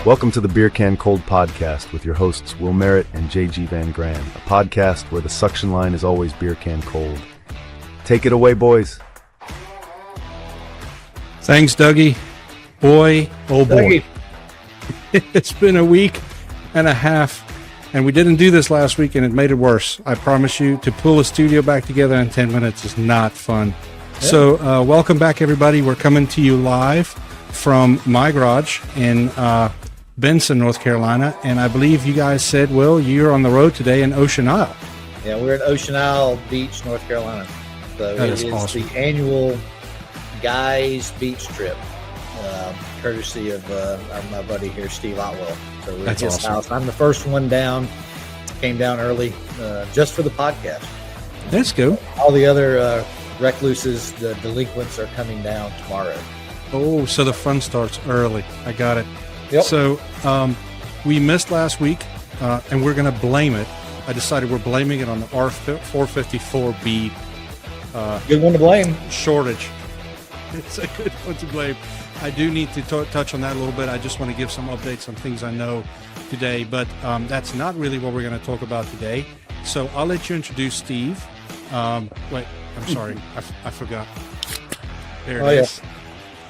Welcome to the Beer Can Cold Podcast with your hosts Will Merritt and JG Van Gran, a podcast where the suction line is always beer can cold. Take it away, boys. Thanks, Dougie. Boy, oh boy. It's been a week and a half, and we didn't do this last week, and it made it worse. I promise you, to pull a studio back together in 10 minutes is not fun. Yeah. So welcome back, everybody. We're coming to you live from my garage in Benson, North Carolina, and I believe you guys said, Will, you're on the road today in Ocean Isle. Yeah, we're in Ocean Isle Beach, North Carolina. So that it is awesome. The annual guys beach trip, courtesy of my buddy here, Steve Otwell. So we're at his house. I'm the first one down. Came down early just for the podcast. That's good. All the other recluses, the delinquents, are coming down tomorrow. Oh, so the fun starts early. I got it. Yep. So we missed last week, and we're going to blame it. I decided we're blaming it on the R-454B. Good one to blame. Shortage. It's a good one to blame. I do need to touch on that a little bit. I just want to give some updates on things I know today, but that's not really what we're going to talk about today. So I'll let you introduce Steve. Wait, I'm sorry. I forgot. There it is.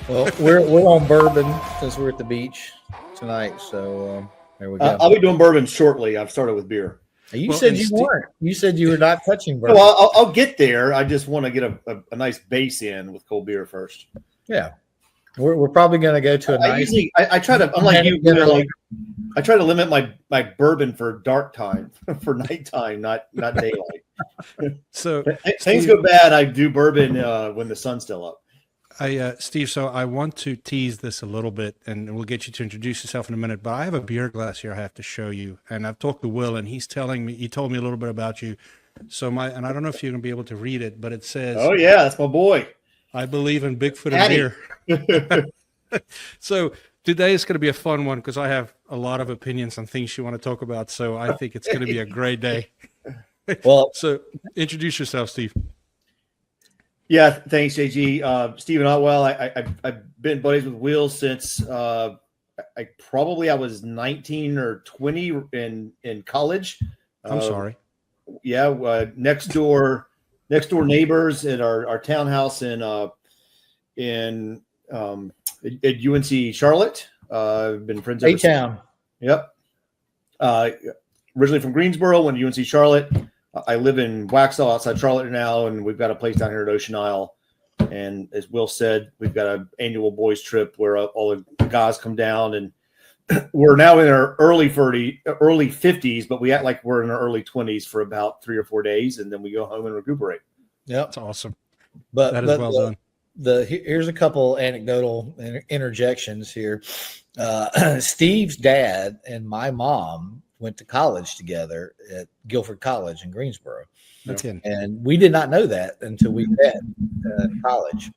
Well, we're on bourbon since we're at the beach tonight, so there we go. I'll be doing bourbon shortly. I've started with beer. You said you weren't. You said you were not touching bourbon. Well, I'll get there. I just want to get a nice base in with cold beer first. Yeah, we're probably going to go to a nice. I try to, unlike you, I try to limit my bourbon for dark time, for nighttime, not daylight. So things go bad. I do bourbon when the sun's still up. Steve, so I want to tease this a little bit, and we'll get you to introduce yourself in a minute, but I have a beer glass here I have to show you, and I've talked to Will, and he told me a little bit about you. So and I don't know if you're going to be able to read it, but it says, oh yeah, that's my boy. I believe in Bigfoot and beer. So today is going to be a fun one because I have a lot of opinions on things you want to talk about, so I think it's going to be a great day. Well, so introduce yourself, Steve. Yeah, thanks, JG. Steven Otwell. I've been buddies with Will since I was 19 or 20 in college. I'm sorry. Yeah, next door neighbors at our townhouse at UNC Charlotte. I've been friends ever A-Town. Since. Yep. Originally from Greensboro, went to UNC Charlotte. I live in Waxhaw outside Charlotte now, and we've got a place down here at Ocean Isle. And as Will said, we've got an annual boys trip where all the guys come down, and we're now in our early 50s, but we act like we're in our early 20s for about 3 or 4 days, and then we go home and recuperate. Yeah, that's awesome. But that is well done. Here's a couple anecdotal interjections here. Steve's dad and my mom went to college together at Guilford College in Greensboro. Okay. And we did not know that until we met in college.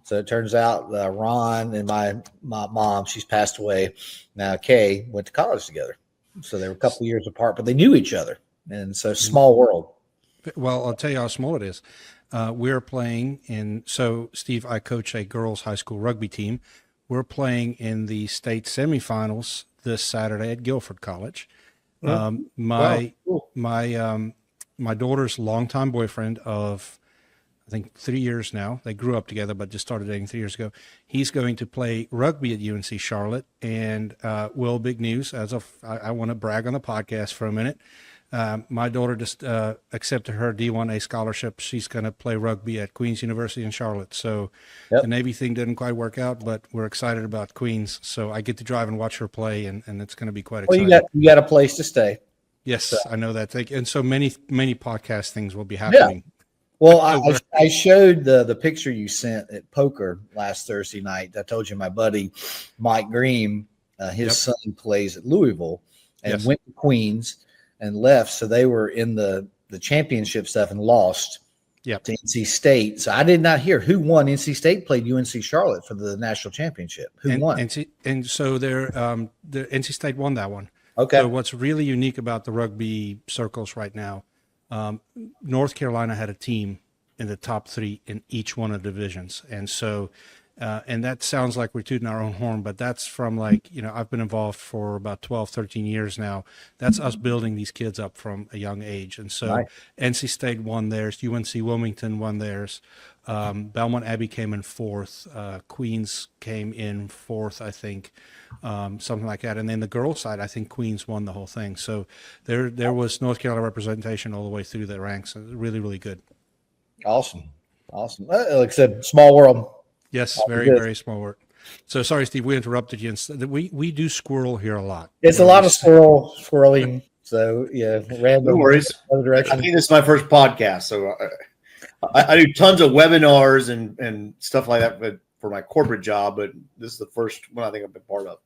So it turns out Ron and my mom, she's passed away now, Kay, went to college together. So they were a couple of years apart, but they knew each other. And so small world. Well, I'll tell you how small it is. We're playing so Steve, I coach a girls' high school rugby team. We're playing in the state semifinals this Saturday at Guilford College. My daughter's longtime boyfriend of, I think, 3 years now. They grew up together, but just started dating 3 years ago. He's going to play rugby at UNC Charlotte. And, Will, big news. I want to brag on the podcast for a minute. My daughter just accepted her D1A scholarship. She's going to play rugby at Queen's University in Charlotte. So The Navy thing didn't quite work out, but we're excited about Queen's. So I get to drive and watch her play, and it's going to be quite exciting. Well, you got a place to stay. Yes, so. I know that. And so many podcast things will be happening. Well, I showed the picture you sent at poker last Thursday night. I told you my buddy Mike Green, his son plays at Louisville and went to Queens and left. So they were in the championship stuff and lost to NC State. So I did not hear who won. NC State played UNC Charlotte for the national championship. Who won? And so the NC State won that one. Okay. So what's really unique about the rugby circles right now, North Carolina had a team in the top 3 in each one of the divisions. And so, and that sounds like we're tooting our own horn, but that's from I've been involved for about 12, 13 years now. That's us building these kids up from a young age. And so NC State won theirs, UNC Wilmington won theirs. Belmont Abbey came in 4th. Queens came in 4th, I think, something like that. And then the girls' side, I think Queens won the whole thing. So there was North Carolina representation all the way through the ranks. Really, really good. Awesome. Like I said, small world. Yes, very, very small work. So sorry, Steve, we interrupted you. We do squirrel here a lot. It's a lot of squirreling. So yeah, random. No worries. Other direction. I think this is my first podcast, so I do tons of webinars and stuff like that for my corporate job, but this is the first one I think I've been part of.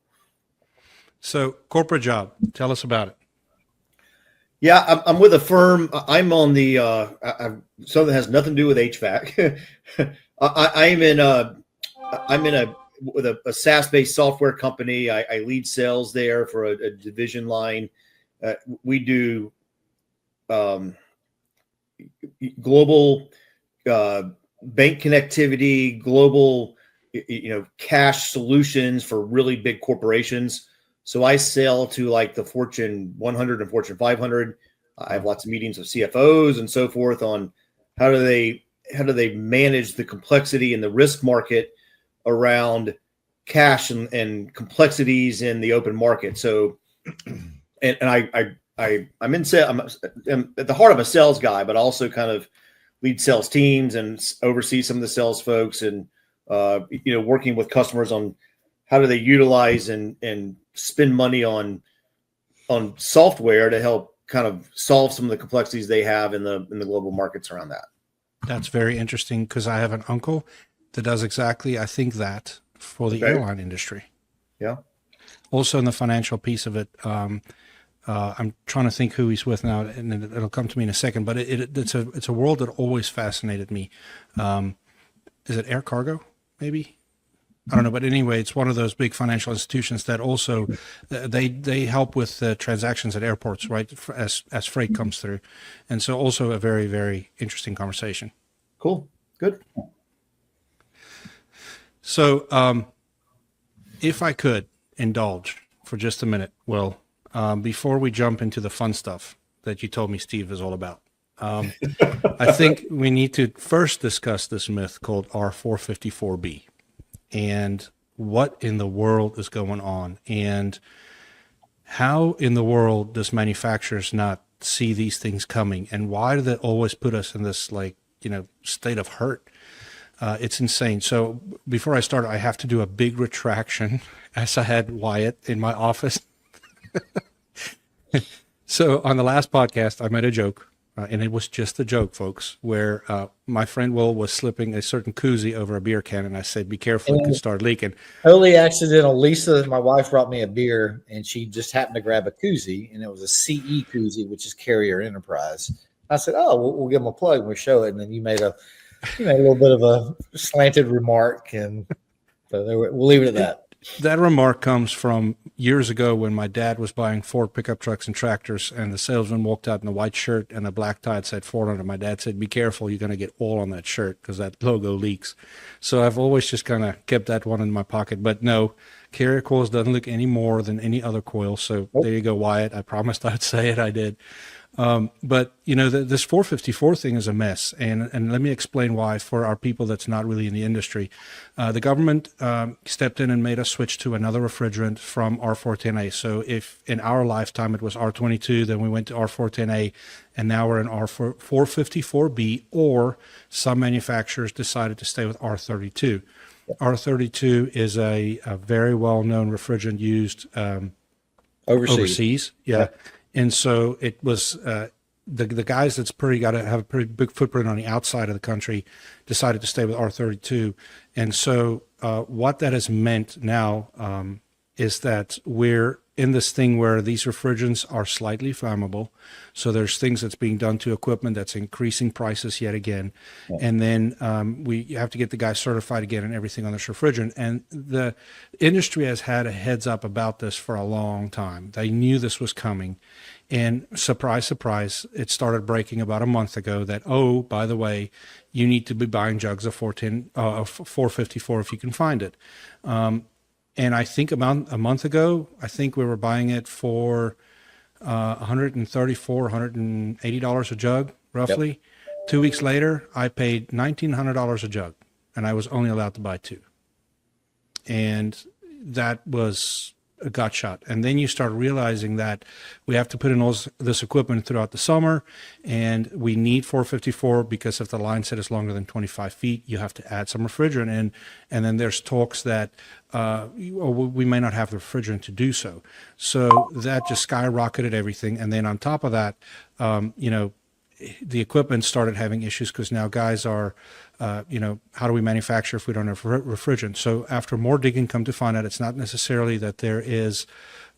So corporate job, tell us about it. Yeah, I'm with a firm. I'm on the something that has nothing to do with HVAC. I'm in with a SaaS-based software company. I lead sales there for a division line. We do global bank connectivity, global cash solutions for really big corporations. So I sell to like the Fortune 100 and Fortune 500. I have lots of meetings with CFOs and so forth on how do they manage the complexity and the risk market around cash and complexities in the open market. So, and I'm in sales. I'm at the heart of a sales guy, but also kind of lead sales teams and oversee some of the sales folks and working with customers on how do they utilize and spend money on software to help kind of solve some of the complexities they have in the global markets around that. That's very interesting because I have an uncle that does exactly, I think, that for the airline industry. Yeah. Also in the financial piece of it, I'm trying to think who he's with now, and it'll come to me in a second. But it's a world that always fascinated me. Is it air cargo? Maybe. I don't know, but anyway, it's one of those big financial institutions that also they help with transactions at airports, right? As freight comes through, and so also a very, very interesting conversation. Cool, good. So, if I could indulge for just a minute, Will, before we jump into the fun stuff that you told me Steve is all about, I think we need to first discuss this myth called R-454B. And what in the world is going on, and how in the world does manufacturers not see these things coming, and why do they always put us in this state of hurt? It's insane. So before I start, I have to do a big retraction, as I had Wyatt in my office. So on the last podcast, I made a joke. And it was just a joke, folks, where my friend Will was slipping a certain koozie over a beer can, and I said, be careful, it could start leaking. Totally accidental. Lisa, my wife, brought me a beer, and she just happened to grab a koozie, and it was a CE koozie, which is Carrier Enterprise. I said, we'll give them a plug, and we'll show it. And then you made a little bit of a slanted remark, and so we'll leave it at that. That remark comes from years ago when my dad was buying Ford pickup trucks and tractors, and the salesman walked out in a white shirt and a black tie that said Ford on it. My dad said, be careful, you're going to get oil on that shirt because that logo leaks. So I've always just kind of kept that one in my pocket. But no, Carrier coils doesn't look any more than any other coil. So there you go, Wyatt. I promised I'd say it. I did. But this 454 thing is a mess, and let me explain why for our people that's not really in the industry. The government stepped in and made us switch to another refrigerant from R410A. So if in our lifetime it was R22, then we went to R410A, and now we're in R454B, or some manufacturers decided to stay with R32. R32 is a very well-known refrigerant used overseas. Yeah. And so it was the guys that's got to have a pretty big footprint on the outside of the country decided to stay with R-32. And so what that has meant now is that we're in this thing where these refrigerants are slightly flammable. So there's things that's being done to equipment that's increasing prices yet again. Yeah. And then we have to get the guys certified again and everything on this refrigerant. And the industry has had a heads up about this for a long time. They knew this was coming. And surprise, surprise, it started breaking about a month ago that, oh, by the way, you need to be buying jugs of 454 if you can find it. And I think about a month ago, I think we were buying it for $134, $180 a jug, roughly. Yep. 2 weeks later, I paid $1,900 a jug, and I was only allowed to buy 2. And that was a gut shot. And then you start realizing that we have to put in all this equipment throughout the summer, and we need 454 because if the line set is longer than 25 feet, you have to add some refrigerant in. And then there's talks that we may not have the refrigerant to do so. So that just skyrocketed everything. And then on top of that, the equipment started having issues because now guys are, how do we manufacture if we don't have refrigerant? So after more digging, come to find out it's not necessarily that there is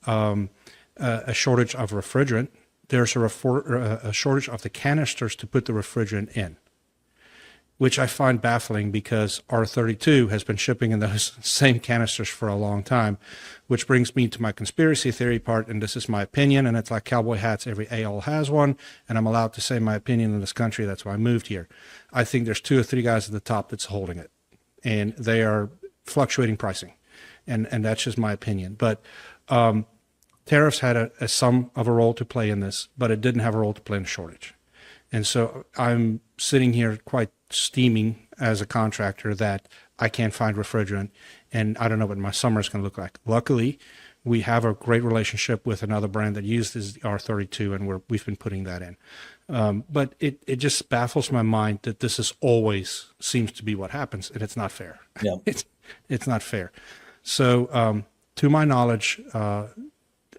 a shortage of refrigerant. There's a shortage of the canisters to put the refrigerant in, which I find baffling because R-32 has been shipping in those same canisters for a long time, which brings me to my conspiracy theory part, and this is my opinion, and it's like cowboy hats, every a-hole has one, and I'm allowed to say my opinion in this country, that's why I moved here. I think there's 2 or 3 guys at the top that's holding it, and they are fluctuating pricing, and that's just my opinion. But tariffs had some of a role to play in this, but it didn't have a role to play in the shortage. And so I'm sitting here quite steaming as a contractor that I can't find refrigerant, and I don't know what my summer is going to look like. Luckily, we have a great relationship with another brand that uses the R-32, and we've been putting that in. But it just baffles my mind that this is always seems to be what happens, and it's not fair. Yeah. It's not fair. So to my knowledge,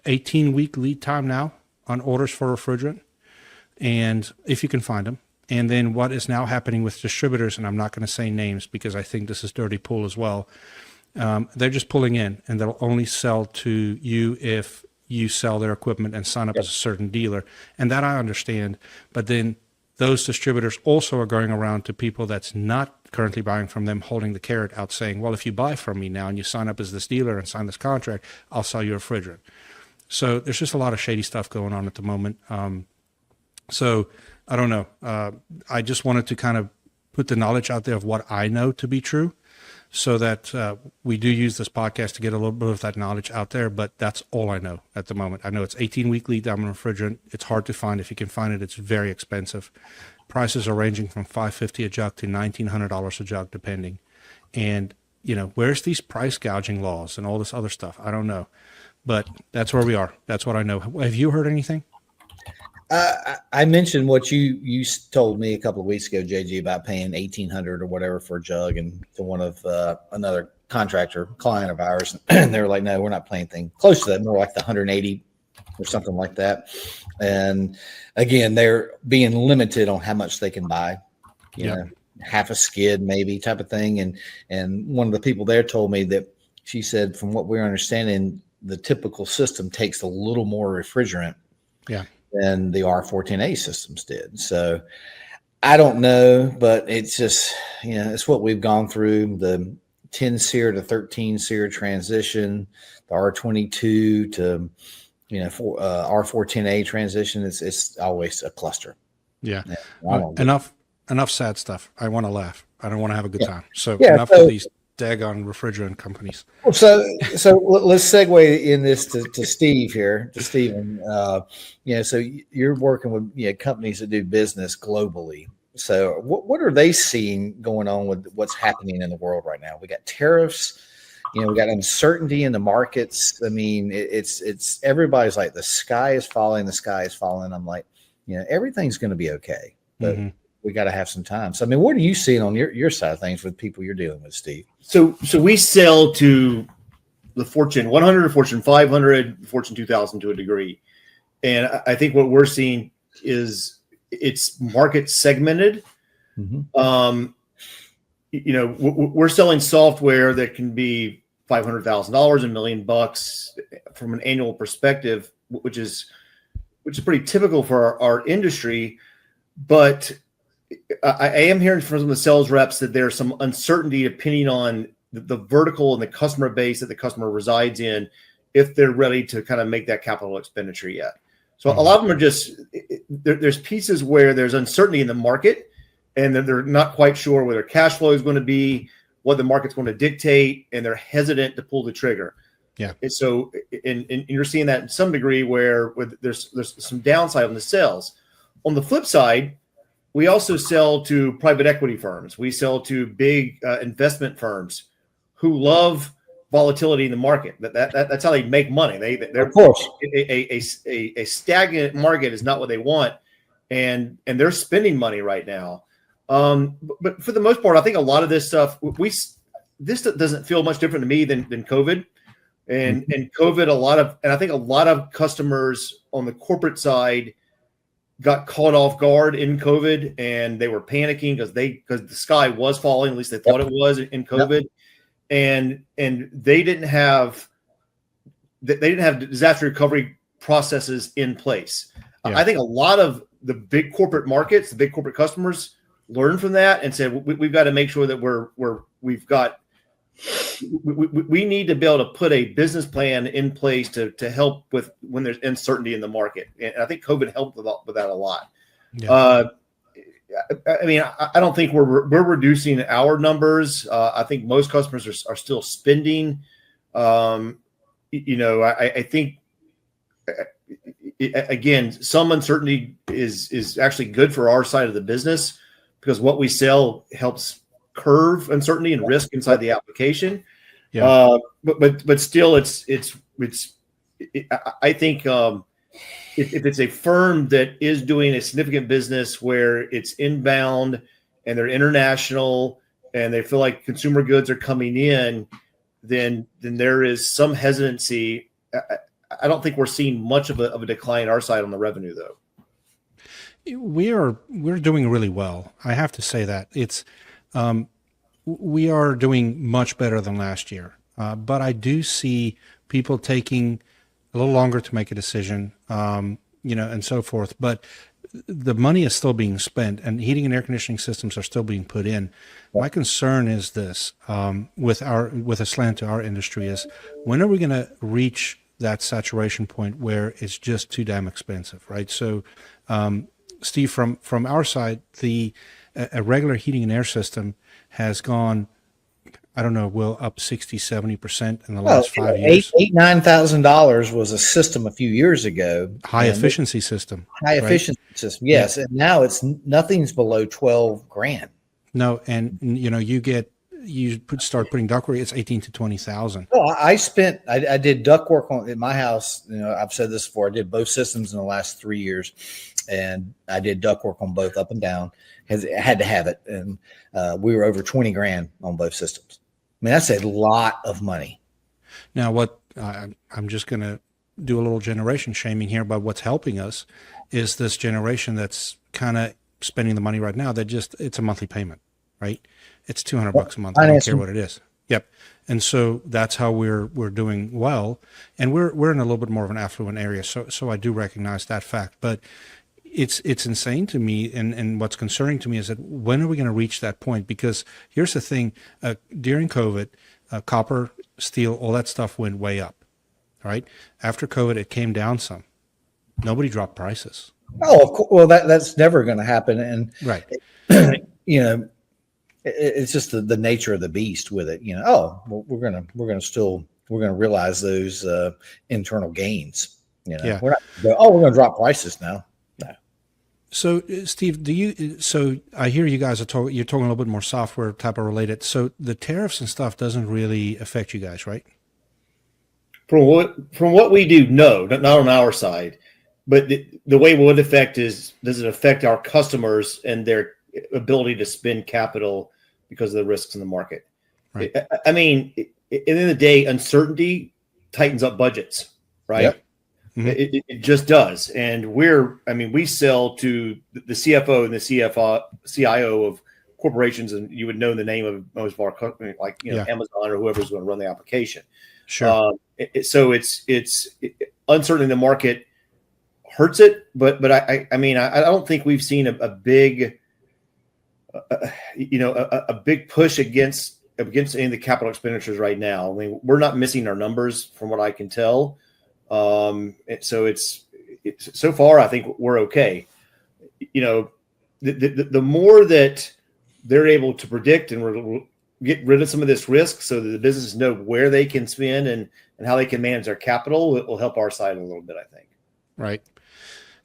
18-week lead time now on orders for refrigerant, and if you can find them. And then what is now happening with distributors, and I'm not going to say names because I think this is dirty pool as well, they're just pulling in, and they'll only sell to you if you sell their equipment and sign up as a certain dealer. And that I understand. But then those distributors also are going around to people that's not currently buying from them, holding the carrot out saying, well, if you buy from me now and you sign up as this dealer and sign this contract, I'll sell you refrigerant. So there's just a lot of shady stuff going on at the moment. So I don't know. I just wanted to kind of put the knowledge out there of what I know to be true, so that we do use this podcast to get a little bit of that knowledge out there. But that's all I know at the moment. I know it's 18-week lead time on refrigerant. It's hard to find. If you can find it, it's very expensive. Prices are ranging from $550 a jug to $1,900 a jug, depending. And, where's these price gouging laws and all this other stuff? I don't know. But that's where we are. That's what I know. Have you heard anything? I mentioned what you told me a couple of weeks ago, JG, about paying $1,800 or whatever for a jug, and to one of another contractor client of ours, and they were like, "No, we're not paying anything close to that. More like the 180 or something like that." And again, they're being limited on how much they can buy. You know, half a skid maybe type of thing. And one of the people there told me that she said, from what we're understanding, the typical system takes a little more refrigerant. Yeah. Than the R-410A systems did. So I don't know, but it's just, it's what we've gone through, the 10 SEER to 13 SEER transition, the R-22 to, R-410A transition. It's always a cluster. Yeah. Enough sad stuff. I want to laugh. I don't want to have a good time. So enough of these daggone refrigerant companies. So let's segue in this to Steve here, to Steven. So you're working with companies that do business globally. So what are they seeing going on with what's happening in the world right now? We got tariffs, we got uncertainty in the markets. I mean, it's everybody's like, the sky is falling. I'm like, everything's going to be okay, but we got to have some time. So, I mean, what are you seeing on your side of things with people you're dealing with, Steve? So we sell to the Fortune 100, Fortune 500, Fortune 2000 to a degree. And I think what we're seeing is it's market segmented. Mm-hmm. We're selling software that can be $500,000, $1 million from an annual perspective, which is pretty typical for our industry. But I am hearing from some of the sales reps that there's some uncertainty depending on the vertical and the customer base that the customer resides in, if they're ready to kind of make that capital expenditure yet. So a lot of them are just, there's pieces where there's uncertainty in the market, and they're not quite sure where their cash flow is going to be, what the market's going to dictate, and they're hesitant to pull the trigger. Yeah. And so, and you're seeing that in some degree where there's some downside on the sales. On the flip side, we also sell to private equity firms. We sell to big investment firms who love volatility in the market. That's how they make money. They're Of course. A stagnant market is not what they want, and they're spending money right now. But for the most part, I think a lot of this stuff, this doesn't feel much different to me than COVID. And COVID, I think a lot of customers on the corporate side got caught off guard in COVID, and they were panicking because the sky was falling. At least they thought it was in COVID, and they didn't have disaster recovery processes in place. Yeah. I think a lot of the big corporate markets, the big corporate customers, learned from that and said we've got to make sure that we need to be able to put a business plan in place to help with when there's uncertainty in the market. And I think COVID helped with that a lot. Yeah. I mean, I don't think we're reducing our numbers. I think most customers are still spending. I think again, some uncertainty is actually good for our side of the business, because what we sell helps curve uncertainty and risk inside the application. Yeah. But still, I think if it's a firm that is doing a significant business where it's inbound and they're international and they feel like consumer goods are coming in, then there is some hesitancy. I don't think we're seeing much of a decline our side on the revenue, though. We're doing really well. I have to say that it's we are doing much better than last year. But I do see people taking a little longer to make a decision, and so forth. But the money is still being spent, and heating and air conditioning systems are still being put in. My concern is this, with a slant to our industry, is when are we going to reach that saturation point where it's just too damn expensive, right? So, Steve, from our side, a regular heating and air system has gone, I don't know, up 60-70% in the last 5 years. $9,000 was a system a few years ago. High efficiency system. System, yes. Yeah. And now nothing's below $12,000. No, and you start putting ductwork, it's $18,000 to $20,000. Well, I did ductwork at my house. I've said this before. I did both systems in the last 3 years, and I did ductwork on both up and down because I had to have it. And we were over $20,000 on both systems. I mean, that's a lot of money. Now, what I'm just going to do a little generation shaming here, but what's helping us is this generation that's kind of spending the money right now. It's a monthly payment, right? It's $200 a month. I don't care what it is. Yep. And so that's how we're doing well. And we're in a little bit more of an affluent area. So I do recognize that fact, but it's insane to me. And what's concerning to me is that when are we going to reach that point? Because here's the thing, during COVID, copper, steel, all that stuff went way up, right? After COVID, it came down some. Nobody dropped prices. Oh, of course. Well, that's never going to happen. And right. It's just the nature of the beast with it. We're going to realize those internal gains. Yeah. We're going to drop prices now. No. So, Steve, so I hear you guys you're talking a little bit more software type of related. So the tariffs and stuff doesn't really affect you guys, right? From what we do, no, not on our side. But the way it would affect does it affect our customers and their ability to spend capital because of the risks in the market? Right. I mean, at the end of the day, uncertainty tightens up budgets, right? Yep. Mm-hmm. It just does. And we sell to the CFO and the CIO of corporations, and you would know the name of most of our companies, like Amazon or whoever's going to run the application. Sure. So it's uncertain in the market hurts it, but I don't think we've seen a big a big push against any of the capital expenditures right now. I mean, we're not missing our numbers from what I can tell. So it's so far, I think we're okay. The more that they're able to predict and get rid of some of this risk so that the businesses know where they can spend and how they can manage their capital, it will help our side a little bit, I think. Right.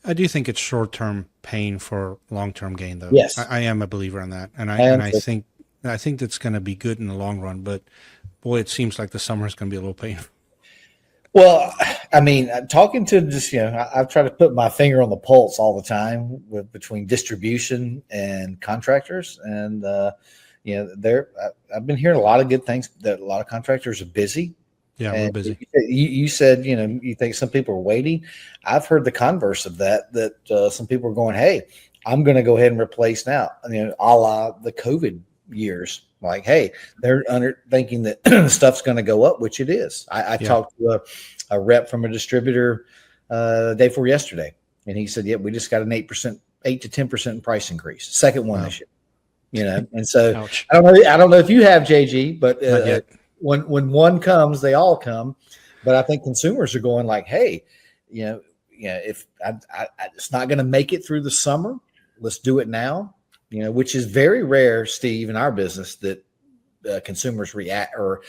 I do think it's short-term pain for long-term gain, though. Yes. I am a believer in that. And I think that's going to be good in the long run, but boy, it seems like the summer is going to be a little painful. Well, I mean, talking to just, I've tried to put my finger on the pulse all the time between distribution and contractors. And, I've been hearing a lot of good things, that a lot of contractors are busy. Yeah, we're busy. You said, you think some people are waiting. I've heard the converse of that some people are going, hey, I'm going to go ahead and replace now. A la the COVID years. Like, hey, they're thinking that stuff's going to go up, which it is. I talked to a rep from a distributor the day before yesterday, and he said, "Yeah, we just got an 8 to 10% price increase, second one this year." And so I don't know if you have, JG, but when one comes, they all come. But I think consumers are going like, "Hey, if it's not going to make it through the summer, let's do it now." Which is very rare, Steve, in our business, that consumers react or,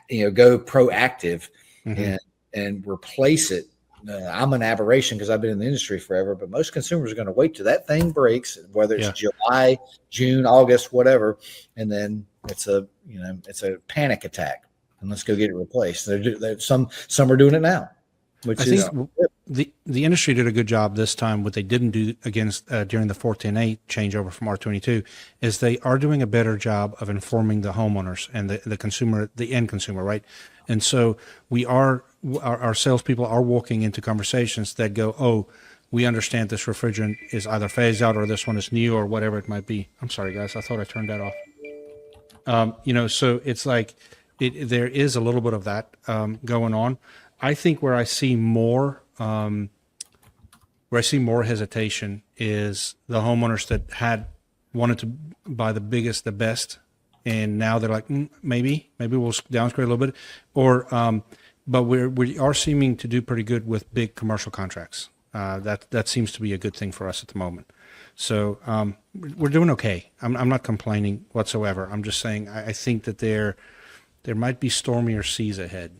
go proactive and replace it. I'm an aberration because I've been in the industry forever, but most consumers are going to wait till that thing breaks, whether it's July, June, August, whatever. And then it's a panic attack and let's go get it replaced. Some are doing it now, which I think the industry did a good job this time. What they didn't do during the 410A changeover from R22 is they are doing a better job of informing the homeowners and the consumer, the end consumer, right? And so our salespeople are walking into conversations that go, oh, we understand this refrigerant is either phased out or this one is new or whatever it might be. I'm sorry, guys. I thought I turned that off. So it's like there is a little bit of that going on. I think where I see more hesitation is the homeowners that had wanted to buy the biggest, the best, and now they're like, maybe we'll downgrade a little bit, but we are seeming to do pretty good with big commercial contracts. That seems to be a good thing for us at the moment. So we're doing okay. I'm not complaining whatsoever. I'm just saying I think that there might be stormier seas ahead.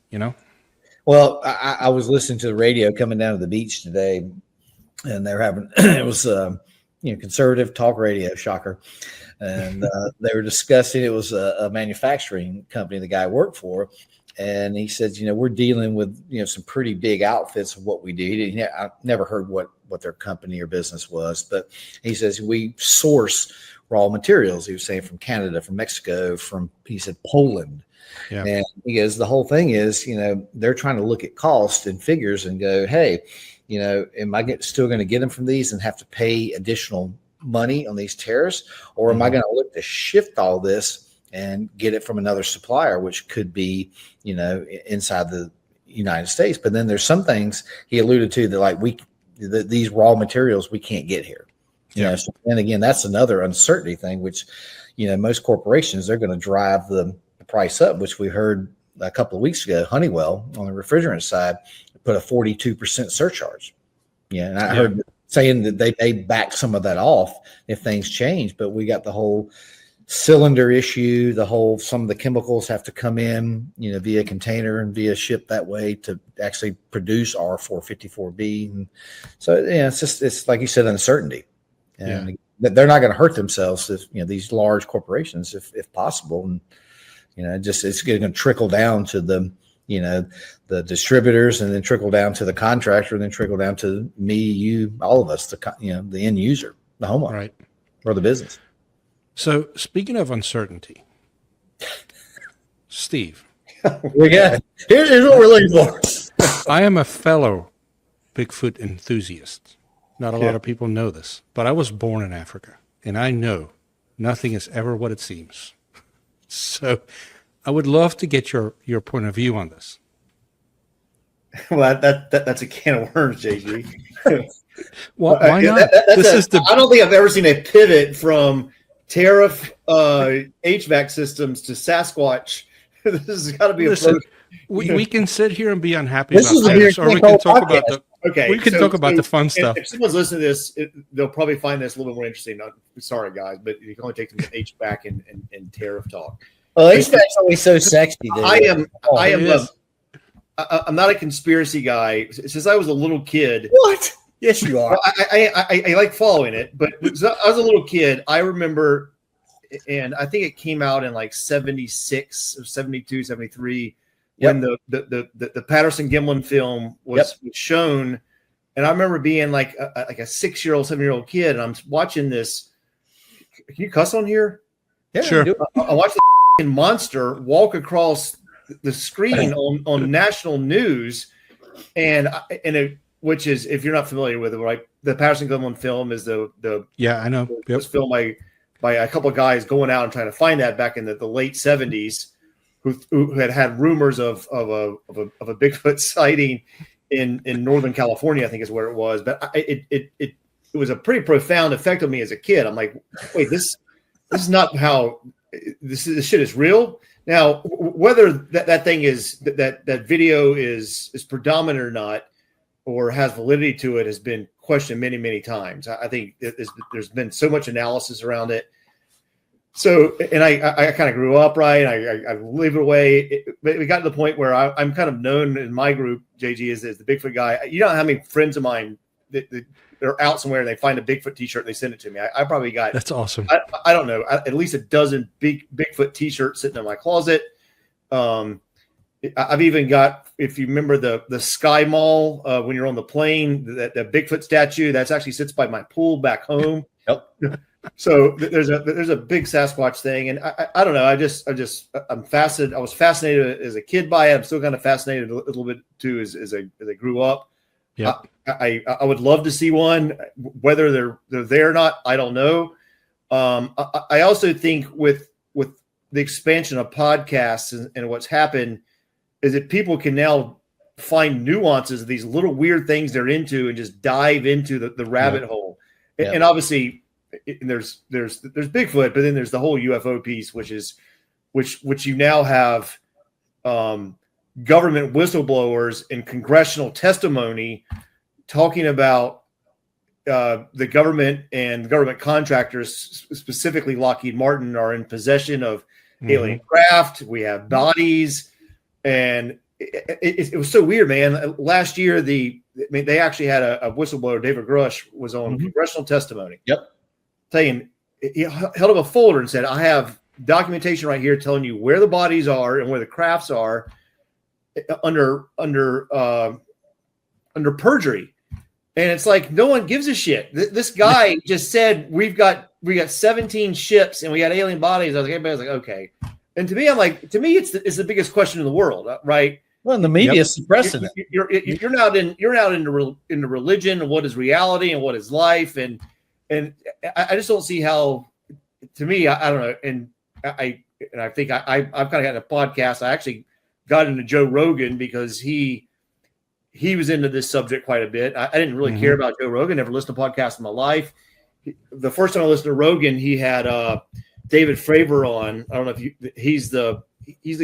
Well, I was listening to the radio coming down to the beach today, and they're having it was conservative talk radio, shocker, and they were discussing. It was a manufacturing company the guy worked for, and he said, we're dealing with some pretty big outfits of what we do. I never heard what their company or business was, but he says we source raw materials. He was saying from Canada, from Mexico, he said Poland. Yeah. And he goes, the whole thing is, they're trying to look at cost and figures and go, hey, am I still going to get them from these and have to pay additional money on these tariffs? Or am I going to look to shift all this and get it from another supplier, which could be, inside the United States? But then there's some things he alluded to that like these raw materials we can't get here. So, and again, that's another uncertainty thing, which, most corporations, they're going to drive the price up, which we heard a couple of weeks ago. Honeywell on the refrigerant side put a 42% surcharge. And I heard saying that they may back some of that off if things change, but we got the whole cylinder issue, some of the chemicals have to come in, via container and via ship that way to actually produce R-454B. And so, it's like you said, uncertainty. And they're not going to hurt themselves if, these large corporations, if possible. And, it's going to trickle down to the distributors and then trickle down to the contractor and then trickle down to me, you, all of us, the end user, the homeowner, right, or the business. So speaking of uncertainty, Steve, here's what we're looking for. I am a fellow Bigfoot enthusiast. Not a lot of people know this, but I was born in Africa, and I know nothing is ever what it seems. So I would love to get your point of view on this. Well, that's a can of worms, JG. Well, why not? I don't think I've ever seen a pivot from tariff HVAC systems to Sasquatch. This has got to be Listen, we can sit here and be unhappy This about is a this, or we can talk about the talk about the fun stuff. If someone's listening to this, they'll probably find this a little bit more interesting. Sorry, guys, but you can only take them to HVAC and tariff talk. Well, HVAC's always so sexy. Dude. I'm not a conspiracy guy. Since I was a little kid. What? Yes, you are. I like following it, but as I was a little kid, I remember, and I think it came out in like 76 or 72, 73, when the Patterson Gimlin film was shown. And I remember being like a 6-year-old, 7-year-old kid, and I'm watching this. Can you cuss on here? Yeah, sure. I watched the monster walk across the screen on national news, which is, if you're not familiar with it, right? The Patterson Gimlin film is the I know. It was filmed by a couple of guys going out and trying to find that back in the late 70s, who had rumors of a Bigfoot sighting in Northern California, I think is where it was. But it was a pretty profound effect on me as a kid. I'm like, wait, this is not how this shit is real. Now, whether that thing is that video is predominant or not, or has validity to it, has been questioned many, many times. I think there's been so much analysis around it. So, and I kind of grew up right. I lived away. But we got to the point where I'm kind of known in my group, JG, as the Bigfoot guy. You know how many friends of mine that are out somewhere and they find a Bigfoot T-shirt and they send it to me. I probably got that's awesome. I don't know, at least a dozen Bigfoot T-shirts sitting in my closet. I've even got, if you remember the Sky Mall when you're on the plane, that Bigfoot statue that's actually sits by my pool back home. Yep. So there's a big Sasquatch thing, and I don't know. I'm fascinated. I was fascinated as a kid by it. I'm still kind of fascinated a little bit too as I grew up. Yeah. I would love to see one. Whether they're there or not, I don't know. I also think with the expansion of podcasts and what's happened is that people can now find nuances of these little weird things they're into and just dive into the rabbit hole. And obviously there's Bigfoot, but then there's the whole UFO piece, which you now have government whistleblowers and congressional testimony talking about the government and government contractors, specifically Lockheed Martin, are in possession of alien craft. We have bodies, and it was so weird, man. Last year, they actually had a whistleblower, David Grush, was on congressional testimony. Yep. Saying, he held up a folder and said, I have documentation right here telling you where the bodies are and where the crafts are under perjury. And it's like, no one gives a shit. This guy just said, we got 17 ships and we got alien bodies. I was like, everybody's like, okay. And to me, it's the biggest question in the world, right? Well, and the media is suppressing it. You're not into religion and what is reality and what is life, and I just don't see how. To me, I don't know, and I think I've kind of had a podcast. I actually got into Joe Rogan because he was into this subject quite a bit. I didn't really care about Joe Rogan. Never listened to podcasts in my life. The first time I listened to Rogan, he had David Fravor on. I don't know if he's the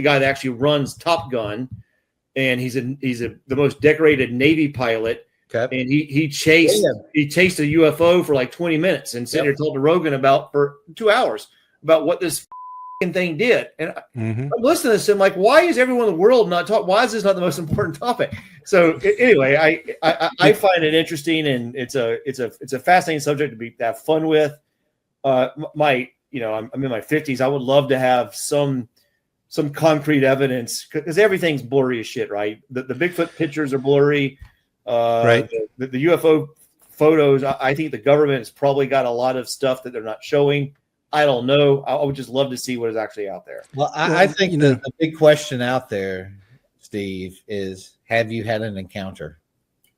guy that actually runs Top Gun, and he's the most decorated Navy pilot. Okay. And he chased a UFO for like 20 minutes and sat here talking to Rogan for 2 hours about what this thing did. And I'm listening to this and I'm like, why is everyone in the world not talking? Why is this not the most important topic? So anyway, I find it interesting, and it's a fascinating subject to have fun with. I'm in my 50s. I would love to have some concrete evidence, because everything's blurry as shit, right? The Bigfoot pictures are blurry. Right. The UFO photos, I think the government has probably got a lot of stuff that they're not showing. I don't know. I would just love to see what is actually out there. Well, I think the big question out there, Steve, is, have you had an encounter?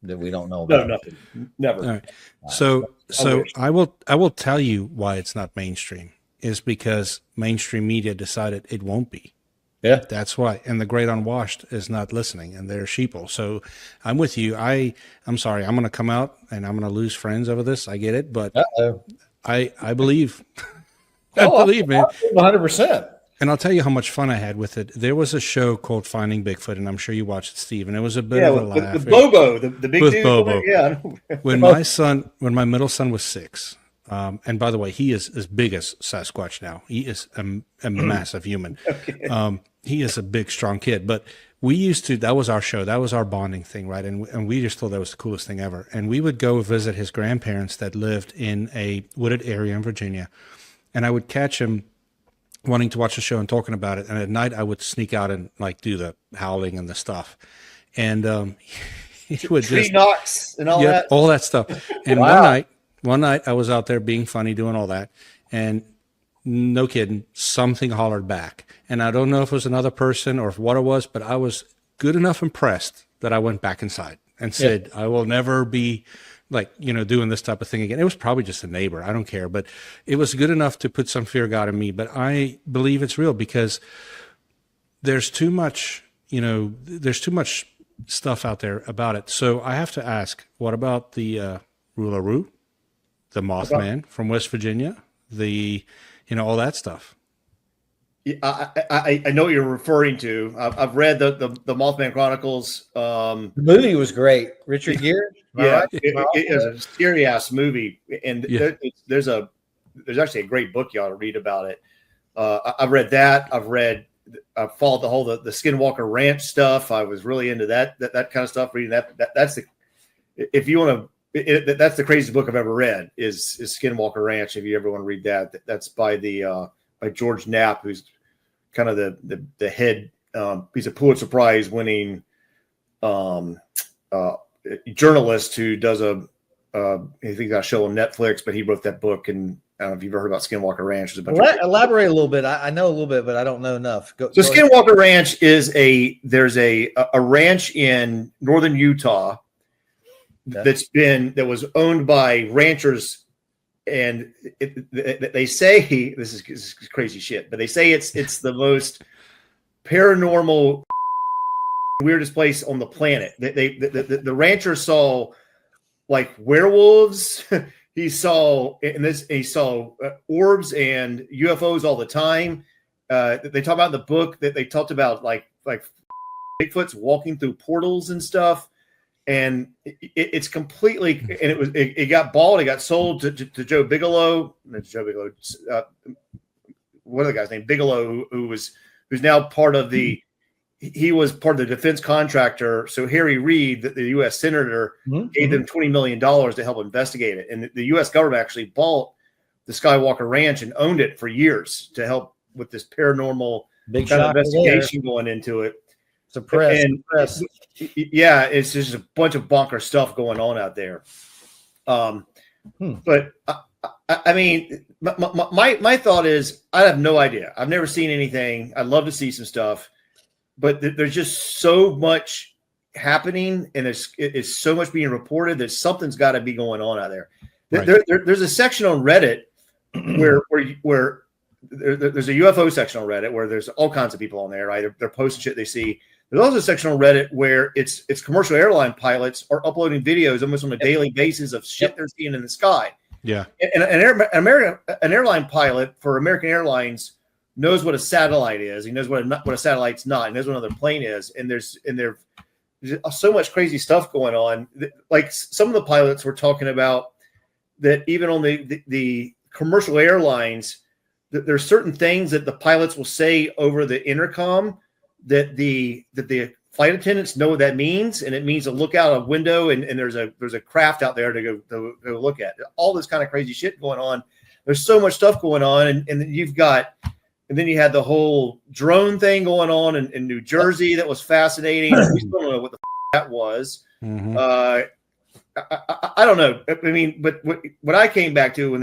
that we don't know No, about? nothing. Never. All right. So wish. I will tell you why it's not mainstream is because mainstream media decided it won't be. Yeah. That's why. And the great unwashed is not listening, and they're sheeple. So I'm with you. I'm sorry. I'm going to come out and I'm going to lose friends over this. I get it, but Uh-oh. I believe. I believe, man. 100%. And I'll tell you how much fun I had with it. There was a show called Finding Bigfoot, and I'm sure you watched it, Steve. And it was a bit of a laugh. With Bobo, the big With dude. Bobo. Yeah. When my middle son was 6, and by the way, he is as big as Sasquatch now. He is a massive human. Okay. He is a big, strong kid. But we used to, that was our show. That was our bonding thing, right? And we just thought that was the coolest thing ever. And we would go visit his grandparents that lived in a wooded area in Virginia. And I would catch him wanting to watch the show and talking about it. And at night I would sneak out and like do the howling and the stuff. And he would Tree just knocks and all that. all that stuff. And Wow. one night I was out there being funny, doing all that. And no kidding, something hollered back. And I don't know if it was another person or what it was, but I was good enough impressed that I went back inside and said, I will never be like, doing this type of thing again. It was probably just a neighbor. I don't care. But it was good enough to put some fear of God in me. But I believe it's real because there's too much, there's too much stuff out there about it. So I have to ask, what about the Roularou, the Mothman from West Virginia, all that stuff? I know what you're referring to. I've read the Mothman Chronicles. The movie was great. Richard Gere. Yeah, it is a scary ass movie, and there's actually a great book you ought to read about it. I've read that. I've followed the Skinwalker Ranch stuff. I was really into that kind of stuff. Reading that's the if you want to. That's the craziest book I've ever read is Skinwalker Ranch. If you ever want to read that, that's by by George Knapp, who's kind of the head. He's a Pulitzer Prize winning journalist who does I think he's got a show on Netflix, but he wrote that book. And I don't know if you've ever heard about Skinwalker Ranch. Elaborate a little bit. I know a little bit, but I don't know enough. So Skinwalker Ranch is there's a ranch in northern Utah that was owned by ranchers, and they say this is crazy shit, but they say it's the most paranormal, weirdest place on the planet. The rancher saw like werewolves. He saw orbs and UFOs all the time. They talk about in the book that they talked about like Bigfoot's walking through portals and stuff. And it's completely, and it got bought. It got sold to Joe Bigelow. Not Joe Bigelow. What are the guy's name? Bigelow, who's now part of he was part of the defense contractor. So Harry Reid, the U.S. senator, gave them $20 million to help investigate it. And the U.S. government actually bought the Skywalker Ranch and owned it for years to help with this paranormal kind of investigation going into it. Suppress. Yeah, it's just a bunch of bonker stuff going on out there. But I mean, my thought is I have no idea. I've never seen anything. I'd love to see some stuff, but there's just so much happening, and it's so much being reported that something's got to be going on out there. Right. There's a section on Reddit where there's a UFO section on Reddit where there's all kinds of people on there. Right, they're posting shit they see. There's also a section on Reddit where it's commercial airline pilots are uploading videos almost on a daily basis of shit they're seeing in the sky. Yeah, and an airline pilot for American Airlines knows what a satellite is. He knows what a satellite's not. He knows what another plane is. And there's so much crazy stuff going on. Like some of the pilots were talking about that even on the commercial airlines, that there's certain things that the pilots will say over the intercom that the flight attendants know what that means, and it means to look out a window and there's a craft out there to go look at. All this kind of crazy shit going on. There's so much stuff going on, and then you had the whole drone thing going on in New Jersey that was fascinating. We still don't know what the that was. Mm-hmm. I don't know. I mean, but what I came back to when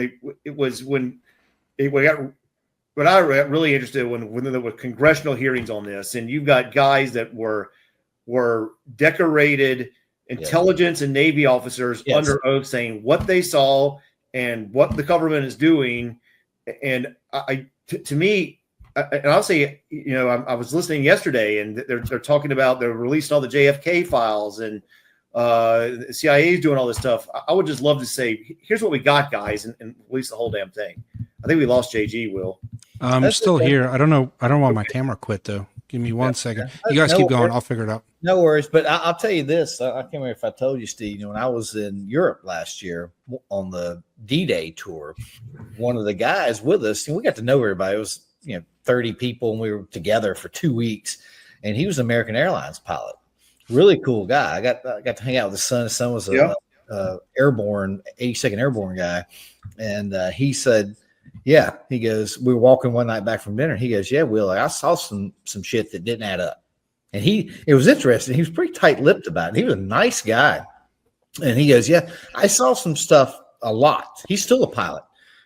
I got really interested when there were congressional hearings on this, and you've got guys that were decorated intelligence and Navy officers under oath saying what they saw and what the government is doing. And to me, and I'll say, I was listening yesterday, and they're talking about they're releasing all the JFK files, and the CIA is doing all this stuff. I would just love to say, here's what we got, guys, and release the whole damn thing. I think we lost JG, Will. I'm still here. I don't know why my camera quit, though. Give me 1 second. You guys keep going. I'll figure it out. No worries. But I'll tell you this. I can't remember if I told you, Steve, when I was in Europe last year on the D-Day tour, one of the guys with us, and we got to know everybody. It was, 30 people, and we were together for 2 weeks. And he was an American Airlines pilot. Really cool guy. I got to hang out with his son. His son was a airborne, 82nd Airborne guy. And he said, he goes, we were walking one night back from dinner. He goes, Will, I saw some shit that didn't add up. And it was interesting. He was pretty tight-lipped about it. He was a nice guy. And he goes, I saw some stuff a lot. He's still a pilot.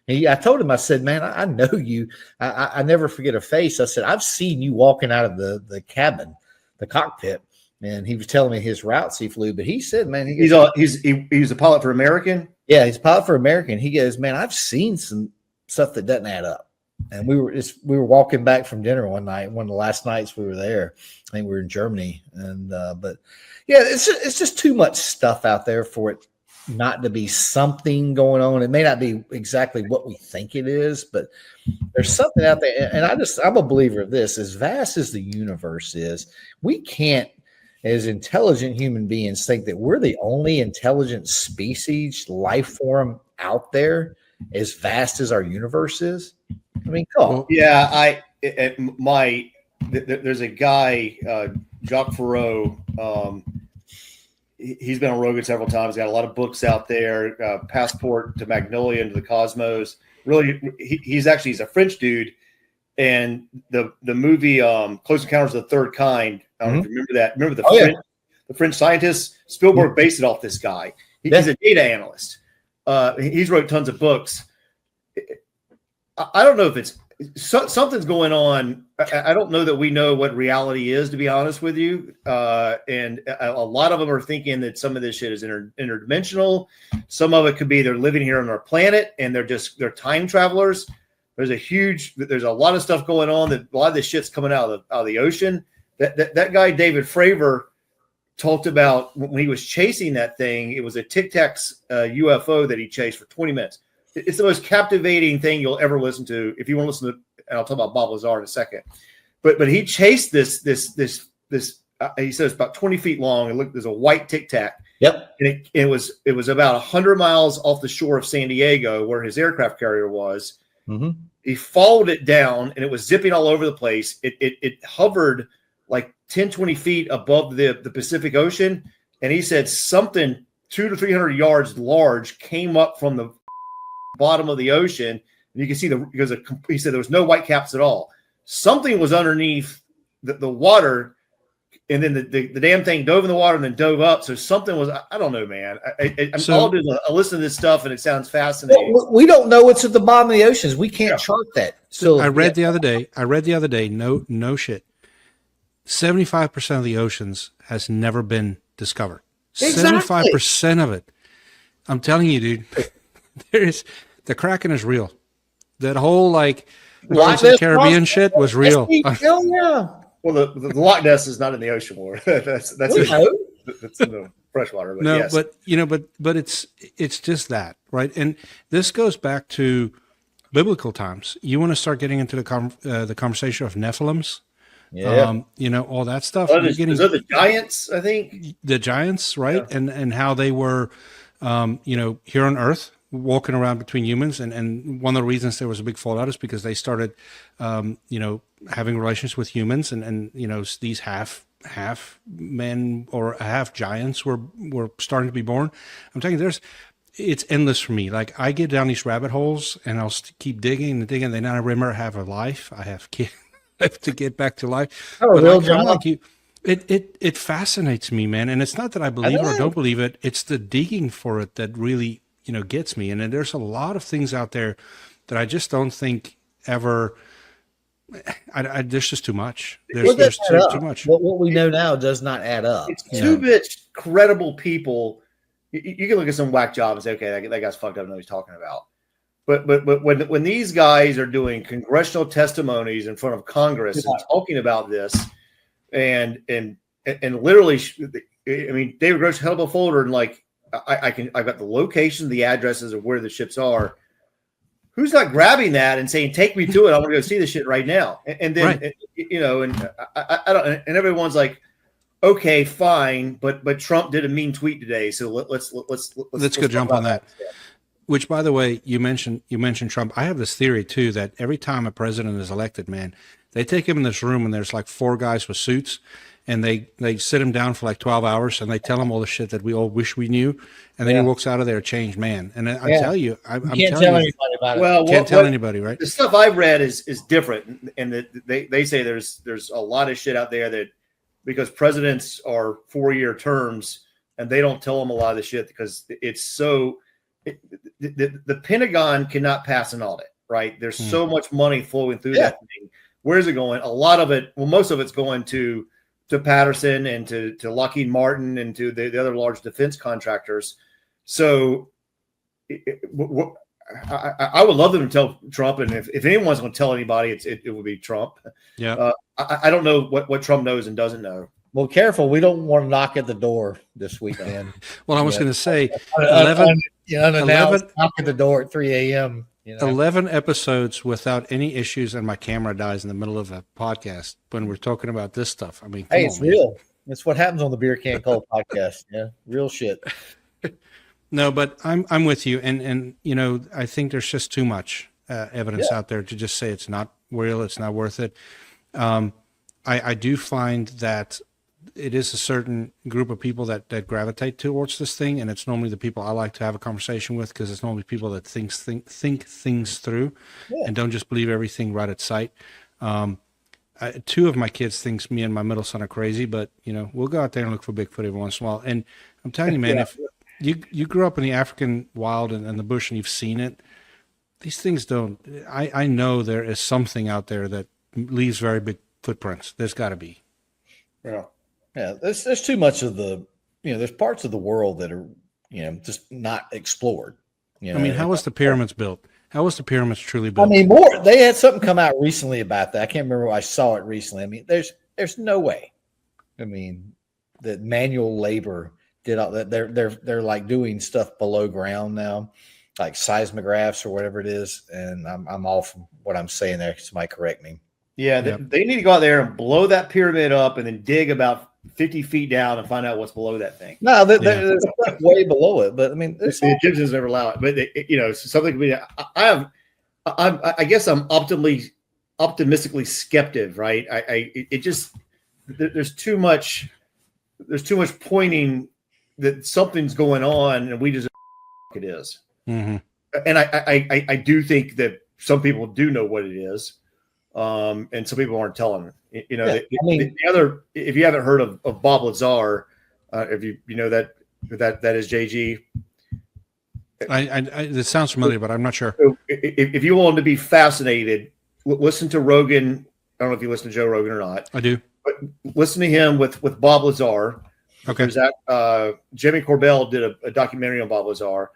I told him, I said, man, I know you. I never forget a face. I said, I've seen you walking out of the cabin, the cockpit. And he was telling me his routes he flew. But he said, man, he's a pilot for American? Yeah, he's a pilot for American. He goes, man, I've seen some stuff that doesn't add up. And we were walking back from dinner one night, one of the last nights we were there. I think we were in Germany. And but it's just too much stuff out there for it not to be something going on. It may not be exactly what we think it is, but there's something out there. And I'm a believer of this. As vast as the universe is, we can't, as intelligent human beings, think that we're the only intelligent species, life form out there as vast as our universe is. I mean, come on. Yeah, there's a guy, Jacques Farreau. He's been on Rogan several times. Got a lot of books out there. Passport to Magnolia, into the Cosmos. Really, he's a French dude. And the movie Close Encounters of the Third Kind. I don't know if you remember that. Remember the French scientist? Spielberg based it off this guy. He's a data analyst. He's wrote tons of books. I don't know if it's something's going on. I don't know that we know what reality is, to be honest with you. And a lot of them are thinking that some of this shit is interdimensional. Some of it could be they're living here on our planet and they're time travelers. There's a lot of stuff going on that a lot of this shit's coming out of the ocean. That guy, David Fravor, talked about when he was chasing that thing. It was a Tic Tacs UFO that he chased for 20 minutes. It's the most captivating thing you'll ever listen to. If you want to listen to, and I'll talk about Bob Lazar in a second, but he chased this. He said it's about 20 feet long. And look, there's a white Tic Tac. Yep. And it was about 100 miles off the shore of San Diego, where his aircraft carrier was. Mm-hmm. He followed it down, and it was zipping all over the place. It hovered like 10, 20 feet above the Pacific Ocean, and he said something 200 to 300 yards large came up from the bottom of the ocean, and you can see he said there was no white caps at all. Something was underneath the water, and then the damn thing dove in the water and then dove up. So something was, I don't know, man. I listen to this stuff and it sounds fascinating. Well, we don't know what's at the bottom of the oceans. We can't chart that. So I read the other day, no shit. 75% of the oceans has never been discovered. Exactly. 75% of it. I'm telling you, dude. The Kraken is real. That whole Pirates of the Caribbean shit was real. Hell yeah. Well, the Loch Ness is not in the ocean more. that's in the freshwater. But no, yes. but it's just that, right? And this goes back to biblical times. You want to start getting into the conversation of Nephilims, all that stuff. Those are the giants, I think. The giants, right? Yeah. And how they were, here on Earth, walking around between humans, and one of the reasons there was a big fallout is because they started, having relations with humans, and these half men or half giants were starting to be born. I'm telling you, it's endless for me. Like, I get down these rabbit holes, and I'll keep digging and digging. Then I remember I have a life. I have kids. I have to get back to life. Oh, but I'm like you. It fascinates me, man. And it's not that I believe it or don't believe it. It's the digging for it that really gets me. And then there's a lot of things out there that I just don't think ever There's just too much. Well, There's that add up. too much. What we know now does not add up. It's too much credible people. You can look at some whack job and say, okay, that guy's fucked up. I know what he's talking about. But when these guys are doing congressional testimonies in front of Congress and talking about this, and literally, I mean, David Gross held up a folder and like I've got the location, the addresses of where the ships are. Who's not grabbing that and saying, "Take me to it. I want to go see this shit right now." And then and I don't. And everyone's like, "Okay, fine," but Trump did a mean tweet today, so let's go jump on that. Which, by the way, you mentioned Trump. I have this theory too that every time a president is elected, man, they take him in this room and there's like 4 guys with suits, and they sit him down for like 12 hours and they tell him all the shit that we all wish we knew, and then he walks out of there a changed man. And I tell you, I'm can't tell tell you, anybody about it. Well, can't tell anybody, right? The stuff I've read is different, and that they say there's a lot of shit out there that because presidents are 4-year terms and they don't tell them a lot of the shit because it's so. The Pentagon cannot pass an audit, right? There's so much money flowing through that thing. Where's it going? A lot of it, well, most of it's going to Patterson and to Lockheed Martin and to the other large defense contractors. So I would love them to tell Trump, and if anyone's going to tell anybody, it would be Trump. Yeah. I don't know what Trump knows and doesn't know. Well, careful. We don't want to knock at the door this weekend. Well, I was going to say 11 knock at the door at 3 a.m. 11 episodes without any issues, and my camera dies in the middle of a podcast when we're talking about this stuff. I mean, hey, it's real. It's what happens on the Beer Can Cold podcast. Yeah, real shit. No, but I'm with you, and I think there's just too much evidence out there to just say it's not real, it's not worth it. I do find that it is a certain group of people that gravitate towards this thing, and it's normally the people I like to have a conversation with because it's normally people that think things through and don't just believe everything right at sight. 2 of my kids thinks me and my middle son are crazy, but we'll go out there and look for Bigfoot every once in a while. And I'm telling you, man, if you grew up in the African wild and the bush and you've seen it, these things don't. I know there is something out there that leaves very big footprints. There's got to be. Yeah. There's too much of the. There's parts of the world that are just not explored. I mean, how was the pyramids built? How was the pyramids truly built? I mean, they had something come out recently about that. I can't remember. I saw it recently. I mean, there's no way. I mean, that manual labor did all that. They're like doing stuff below ground now, like seismographs or whatever it is. And I'm all from what I'm saying there. Somebody correct me. Yeah, they need to go out there and blow that pyramid up and then dig about 50 feet down and find out what's below that thing. No, there's stuff way below it, but I mean, the Egyptians never allow it. But something could be. I guess I'm optimistically skeptic, right? There's too much pointing that something's going on, and we just it is. Mm-hmm. And I do think that some people do know what it is. And some people aren't telling. The other, if you haven't heard of Bob Lazar, if you know that is JG. It sounds familiar, but I'm not sure. So if you want to be fascinated, listen to Rogan. I don't know if you listen to Joe Rogan or not. I do. But listen to him with Bob Lazar. Okay. Jimmy Corbell did a documentary on Bob Lazar.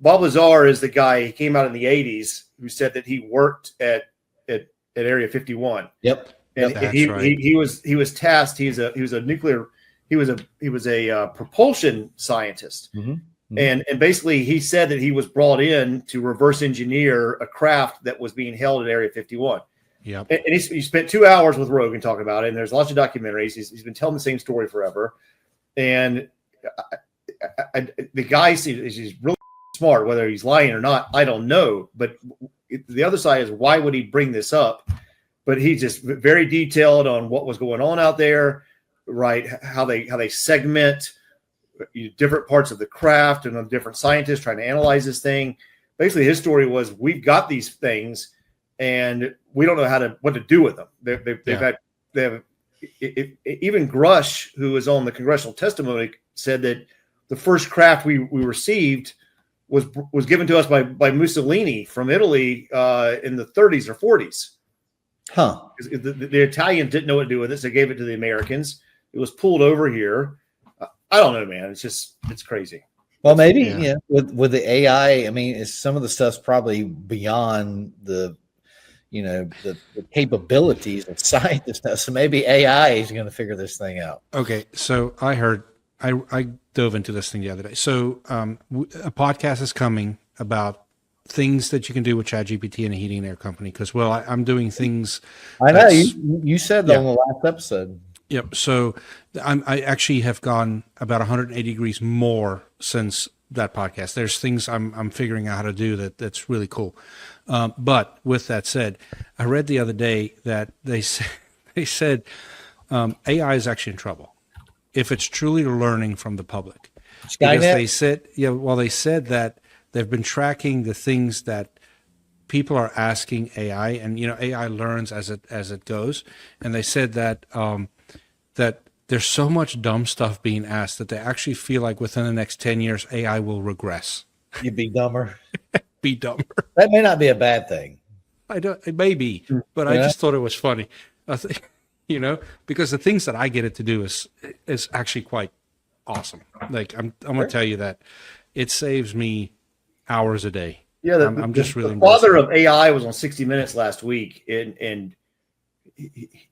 Bob Lazar is the guy. He came out in the 80s who said that he worked at Area 51. Yep. And he was tasked. He was a propulsion scientist. Mm-hmm. And basically he said that he was brought in to reverse engineer a craft that was being held at Area 51. Yeah. And he spent 2 hours with Rogan talking about it. And there's lots of documentaries. He's been telling the same story forever. And the guy is really smart. Whether he's lying or not, I don't know. But the other side is, why would he bring this up? But he's just very detailed on what was going on out there, right? How they segment different parts of the craft and of different scientists trying to analyze this thing. Basically, his story was, we've got these things and we don't know what to do with them. Even Grush, who was on the congressional testimony, said that the first craft we received was given to us by Mussolini from Italy in the 30s or 40s. Huh. The Italians didn't know what to do with it, so they gave it to the Americans. It was pulled over here. I don't know, man. It's crazy. Well, maybe with the AI. I mean, it's, some of the stuff's probably beyond the capabilities of scientists now. So maybe AI is going to figure this thing out. Okay, so I dove into this thing the other day. So a podcast is coming about things that you can do with ChatGPT and a heating and air company. Because I'm doing things. I know you said that on the last episode. Yep. So I actually have gone about 180 degrees more since that podcast. There's things I'm figuring out how to do that's really cool. But with that said, I read the other day that they said AI is actually in trouble if it's truly learning from the public. Because they said that they've been tracking the things that people are asking AI, and AI learns as it goes. And they said that that there's so much dumb stuff being asked that they actually feel like within the next 10 years, AI will regress. You'd be dumber. Be dumber. That may not be a bad thing. It may be, but I just thought it was funny. I think, because the things that I get it to do is actually quite awesome. Like I'm going to tell you that it saves me hours a day. Yeah, I'm just really. The father of AI was on 60 Minutes last week, and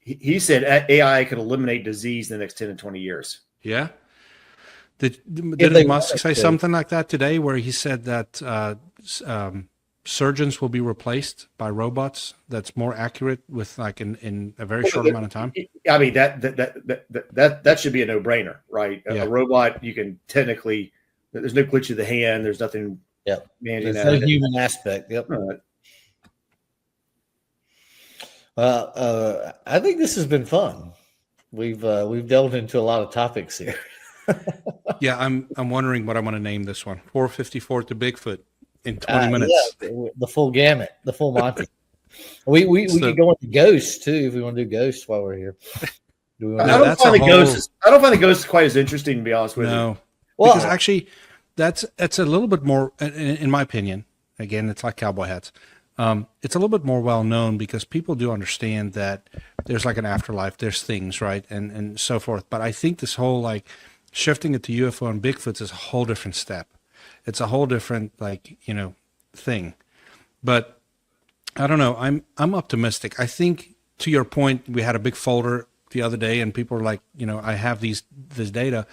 he said AI could eliminate disease in the next 10 to 20 years. Yeah. Did Musk say something like that today, where he said that surgeons will be replaced by robots that's more accurate with in a very short amount of time? I mean, that should be a no-brainer, right? A robot, you can technically, there's no glitch of the hand, there's nothing. Yep. There's no human aspect. Yep. I think this has been fun. We've delved into a lot of topics here. Yeah, I'm wondering what I'm going to name this one. 454 to Bigfoot in 20 minutes. Yeah, the full gamut, the full Monty. we could go into ghosts too if we want to do ghosts while we're here. I don't find the ghosts quite as interesting, to be honest with you. No, because actually, that's a little bit more, in my opinion. Again, it's like cowboy hats. It's a little bit more well known because people do understand that there's like an afterlife, there's things, right, and so forth. But I think this whole shifting it to UFO and Bigfoots is a whole different step. It's a whole different thing. But I don't know. I'm optimistic. I think, to your point, we had a big folder the other day, and people were like, I have this data.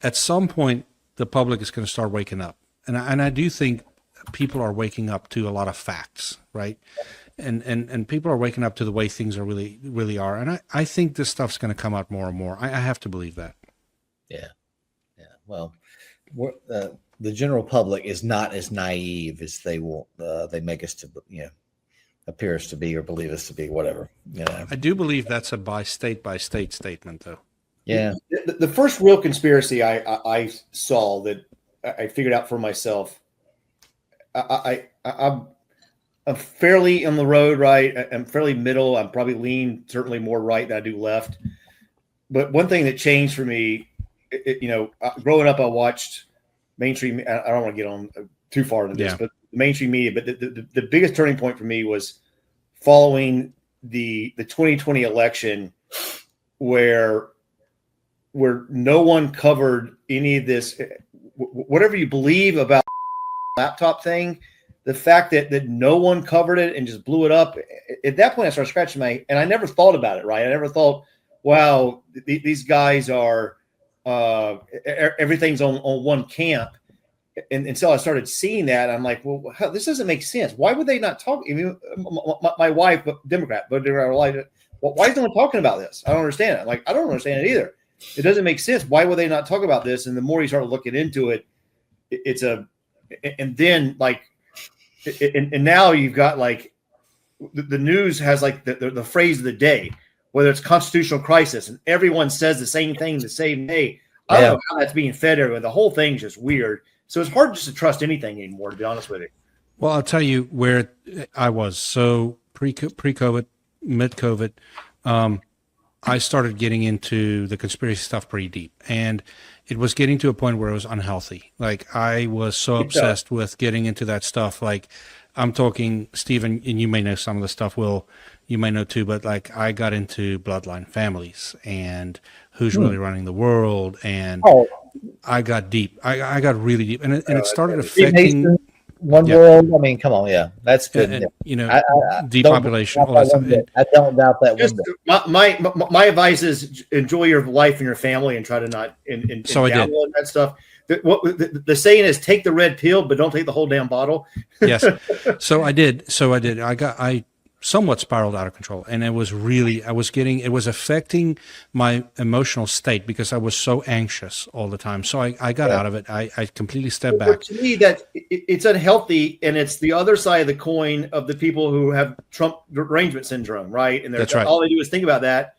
At some point, the public is going to start waking up, and I do think people are waking up to a lot of facts, right? And people are waking up to the way things are really are. And I think this stuff's going to come out more and more. I have to believe that. Yeah. Well, the general public is not as naive as they make us to, appear us to be or believe us to be, whatever. I do believe that's a by state statement, though. Yeah. The first real conspiracy I saw that I figured out for myself. I'm fairly on the road, right? I'm fairly middle. I'm probably lean certainly more right than I do left. But one thing that changed for me, growing up, I watched mainstream. I don't want to get on too far into this, but mainstream media. But the biggest turning point for me was following the 2020 election, where no one covered any of this. Whatever you believe about laptop thing, the fact that no one covered it and just blew it up. At that point, I started scratching and I never thought about it, right? I never thought, wow, these guys are, everything's on one camp. And until I started seeing that, I'm like, well, this doesn't make sense. Why would they not talk? I mean, my wife, Democrat, but why is no one talking about this? I don't understand it. I don't understand it either. It doesn't make sense. Why would they not talk about this? And the more you start looking into it, and then and now you've got the news has the phrase of the day, whether it's constitutional crisis, and everyone says the same thing the same day. I don't know how that's being fed everywhere. The whole thing's just weird. So it's hard just to trust anything anymore, to be honest with you. Well, I'll tell you where I was. So pre-COVID, mid-COVID, I started getting into the conspiracy stuff pretty deep. And it was getting to a point where it was unhealthy. I was so obsessed with getting into that stuff. I'm talking, Steven, and you may know some of the stuff, Will, you may know too, but like I got into bloodline families and who's really running the world. And I got deep. I got really deep. And it started affecting one world. I mean, come on. Yeah, that's good. And, you know, depopulation, all that stuff. I don't doubt that one. My advice is enjoy your life and your family and try to not so I did that stuff. The saying is take the red pill, but don't take the whole damn bottle. Yes. So I did. I somewhat spiraled out of control, and it was affecting my emotional state because I was so anxious all the time. So I got out of it. I completely stepped back. To me, that it's unhealthy, and it's the other side of the coin of the people who have Trump derangement syndrome, right? And that's right. All they do is think about that.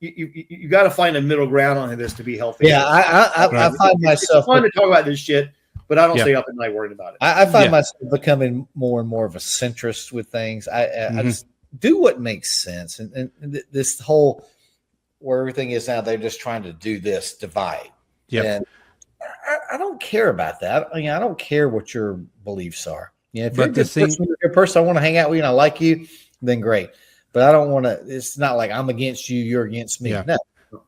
You got to find a middle ground on this to be healthy. Yeah, I find myself. It's fun to talk about this shit, but I don't stay up at night worrying about it. I find myself becoming more and more of a centrist with things. I just do what makes sense, and this whole where everything is now, they're just trying to do this divide. Yeah, and I don't care about that. I mean, I don't care what your beliefs are. You know, if you're a person I want to hang out with, and I like you, then great. But I don't want to. It's not like I'm against you, you're against me. Yeah. No.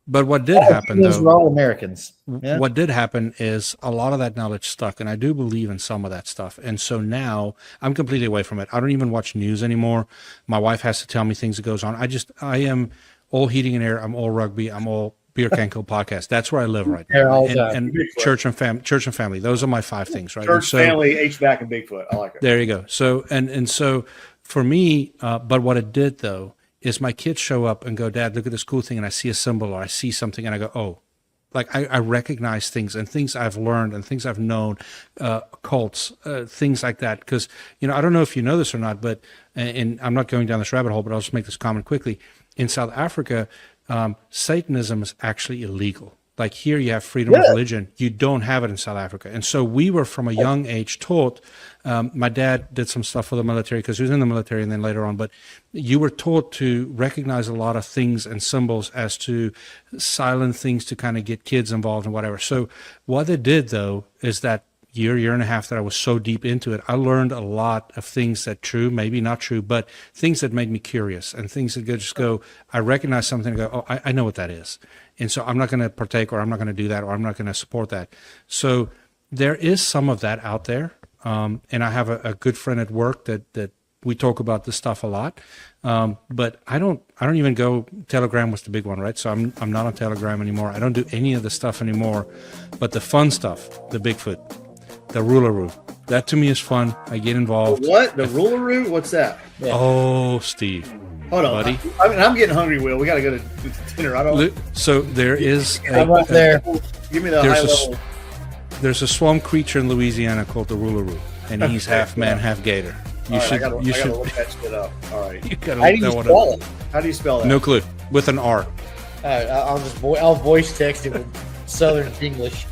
But what did happen, though, we're all Americans. Yeah? What did happen is a lot of that knowledge stuck, and I do believe in some of that stuff. And so now I'm completely away from it. I don't even watch news anymore. My wife has to tell me things that goes on. I am all heating and air. I'm all rugby. I'm all Beer Can Kill podcast. That's where I live right now. And church and family. Those are my 5 things, right? Church, family, HVAC, and Bigfoot. I like it. There you go. So and so for me, but what it did though is my kids show up and go, Dad, look at this cool thing, and I see a symbol or I see something, and I go, oh, like I recognize things and things I've learned and things I've known, cults, things like that. Because I don't know if you know this or not, but and I'm not going down this rabbit hole, but I'll just make this comment quickly. In South Africa, Satanism is actually illegal. Like here you have freedom of religion. You don't have it in South Africa. And so we were from a young age taught, my dad did some stuff for the military because he was in the military and then later on, but you were taught to recognize a lot of things and symbols as to silent things to kind of get kids involved and whatever. So what it did though, is that year and a half that I was so deep into it, I learned a lot of things that true, maybe not true, but things that made me curious and things that just go, I recognize something and go, oh, I know what that is. And so I'm not going to partake, or I'm not going to do that, or I'm not going to support that. So there is some of that out there. And I have a good friend at work that we talk about this stuff a lot. But I don't even go, Telegram was the big one, right? So I'm not on Telegram anymore. I don't do any of the stuff anymore, but the fun stuff, the Bigfoot, the Rularoo, that to me is fun. I get involved. What? The Rularoo? What's that? Yeah. Oh, Steve. Hold on, buddy. I'm getting hungry, Will. We got to go to dinner. So there is I'm right there. Give me the high level. There's a swamp creature in Louisiana called the Rularoo, and he's half man, half gator. I gotta look that shit up. All right. You gotta look that one up. How do you spell that? No clue. With an R. I'll voice text it with Southern English.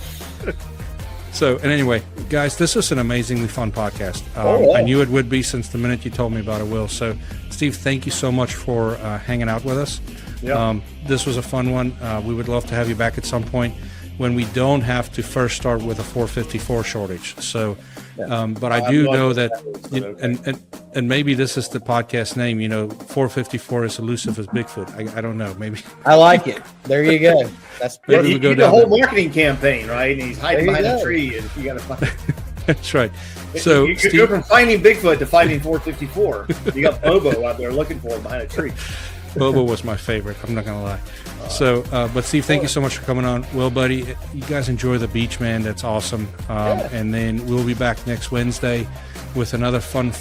So, and anyway, guys, this is an amazingly fun podcast. I knew it would be since the minute you told me about it, Will. So, Steve, thank you so much for hanging out with us. Yep. This was a fun one. We would love to have you back at some point when we don't have to first start with a 454 shortage. So, but I do know that, and maybe this is the podcast name, 454 is elusive as Bigfoot. I don't know, maybe. I like it. There you go. That's you do the whole marketing campaign, right? And he's hiding behind a tree, and you got to find. That's right. So you go from finding Bigfoot to finding 454. You got Bobo out there looking for him behind a tree. Bobo was my favorite. I'm not gonna lie. So, but Steve, thank you so much for coming on. Will, buddy, you guys enjoy the beach, man. That's awesome. And then we'll be back next Wednesday with another fun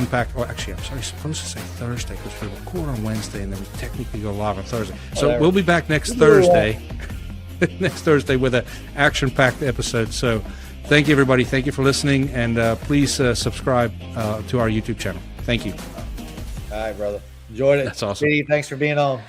packed. Oh, actually, I'm supposed to say Thursday because we record on Wednesday and then we technically go live on Thursday. So we'll be back next Thursday. Next Thursday with an action-packed episode. So, thank you, everybody. Thank you for listening, and please subscribe to our YouTube channel. Thank you. All right, brother. Enjoyed it. That's awesome. Steve, thanks for being on.